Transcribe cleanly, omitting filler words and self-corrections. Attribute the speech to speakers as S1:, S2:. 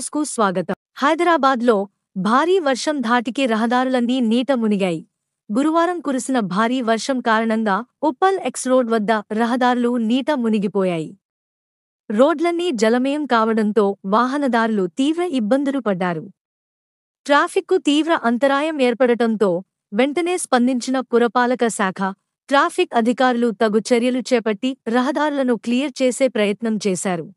S1: న్యూస్కు స్వాగతం. హైదరాబాద్లో భారీ వర్షం ధాటికి రహదారులన్నీ నీట మునిగాయి. గురువారం కురిసిన భారీ వర్షం కారణంగా ఉప్పల్ ఎక్స్ రోడ్ వద్ద రహదారులు నీట మునిగిపోయాయి. రోడ్లన్నీ జలమయం కావడంతో వాహనదారులు తీవ్ర ఇబ్బందులు పడ్డారు. ట్రాఫిక్కు తీవ్ర అంతరాయం ఏర్పడటంతో వెంటనే స్పందించిన పురపాలక శాఖ, ట్రాఫిక్ అధికారులు తగు చర్యలు చేపట్టి రహదారులను క్లియర్ చేసే ప్రయత్నం చేశారు.